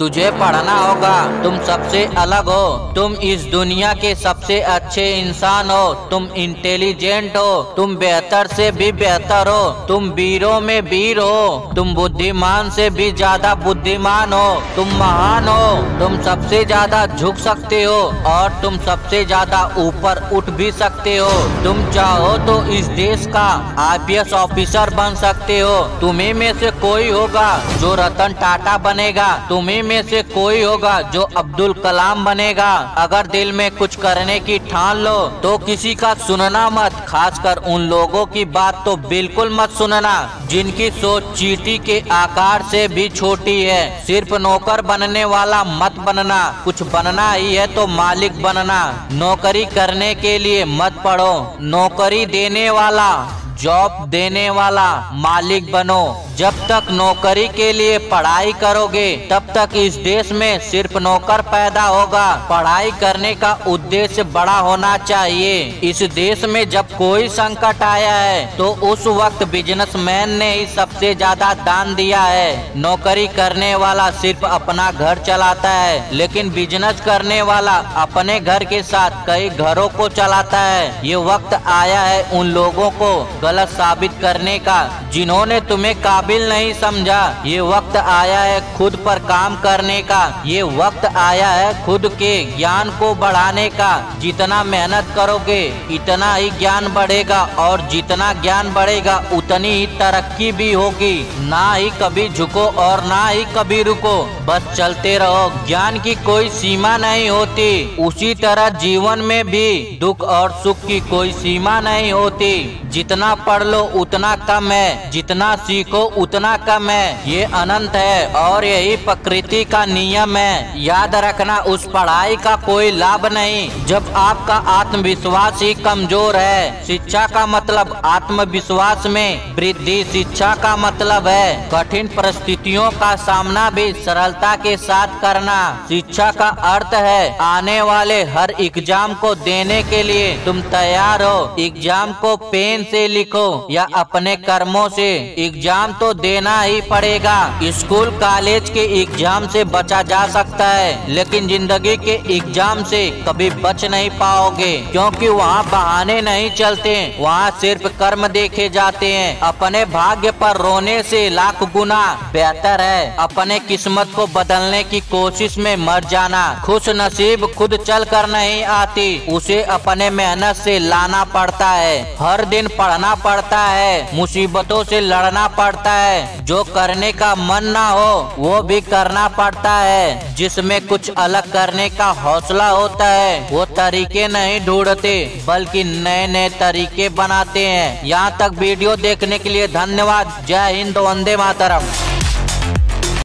तुझे पढ़ना होगा। तुम सबसे अलग हो। तुम इस दुनिया के सबसे अच्छे इंसान हो। तुम इंटेलिजेंट हो। तुम बेहतर से भी बेहतर हो। तुम वीरों में वीर हो। तुम बुद्धिमान से भी ज्यादा बुद्धिमान हो। तुम महान हो। तुम सबसे ज्यादा झुक सकते हो और तुम सबसे ज्यादा ऊपर उठ भी सकते हो। तुम चाहो तो इस देश का IPS ऑफिसर बन सकते हो। तुम्ही में से कोई होगा जो रतन टाटा बनेगा। तुम्ही में से कोई होगा जो अब्दुल कलाम बनेगा। अगर दिल में कुछ करने की ठान लो तो किसी का सुनना मत, खासकर उन लोगों की बात तो बिल्कुल मत सुनना जिनकी सोच चींटी के आकार से भी छोटी है। सिर्फ नौकर बनने वाला मत बनना। कुछ बनना ही है तो मालिक बनना। नौकरी करने के लिए मत पढ़ो, नौकरी देने वाला, जॉब देने वाला मालिक बनो। जब तक नौकरी के लिए पढ़ाई करोगे तब तक इस देश में सिर्फ नौकर पैदा होगा। पढ़ाई करने का उद्देश्य बड़ा होना चाहिए। इस देश में जब कोई संकट आया है तो उस वक्त बिजनेसमैन ने ही सबसे ज्यादा दान दिया है। नौकरी करने वाला सिर्फ अपना घर चलाता है, लेकिन बिजनेस करने वाला अपने घर के साथ कई घरों को चलाता है। ये वक्त आया है उन लोगों को गलत साबित करने का जिन्होंने तुम्हें काबिल नहीं समझा। ये वक्त आया है खुद पर काम करने का। ये वक्त आया है खुद के ज्ञान को बढ़ाने का। जितना मेहनत करोगे इतना ही ज्ञान बढ़ेगा और जितना ज्ञान बढ़ेगा उतनी ही तरक्की भी होगी। ना ही कभी झुको और ना ही कभी रुको, बस चलते रहो। ज्ञान की कोई सीमा नहीं होती। उसी तरह जीवन में भी दुख और सुख की कोई सीमा नहीं होती। जितना पढ़ लो उतना कम है, जितना सीखो उतना कम है। ये अनंत है और यही प्रकृति का नियम है। याद रखना, उस पढ़ाई का कोई लाभ नहीं जब आपका आत्मविश्वास ही कमजोर है। शिक्षा का मतलब आत्मविश्वास में वृद्धि। शिक्षा का मतलब है कठिन परिस्थितियों का सामना भी सरलता के साथ करना। शिक्षा का अर्थ है आने वाले हर एग्जाम को देने के लिए तुम तैयार हो। एग्जाम को पेन से लिखो या अपने कर्मों से, एग्जाम तो देना ही पड़ेगा। स्कूल कॉलेज के एग्जाम से बचा जा सकता है, लेकिन जिंदगी के एग्जाम से कभी बच नहीं पाओगे, क्योंकि वहाँ बहाने नहीं चलते। वहाँ सिर्फ कर्म देखे जाते हैं। अपने भाग्य पर रोने से लाख गुना बेहतर है अपने किस्मत को बदलने की कोशिश में मर जाना। खुश नसीब खुद चल कर नहीं आती, उसे अपने मेहनत से लाना पड़ता है। हर दिन पढ़ना पड़ता है, मुसीबतों से लड़ना पड़ता है। जो करने का मन ना हो वो भी करना पड़ता है। जिसमें कुछ अलग करने का हौसला होता है वो तरीके नहीं ढूंढते बल्कि नए नए तरीके बनाते हैं। यहाँ तक वीडियो देखने के लिए धन्यवाद। जय हिंद, वंदे मातरम।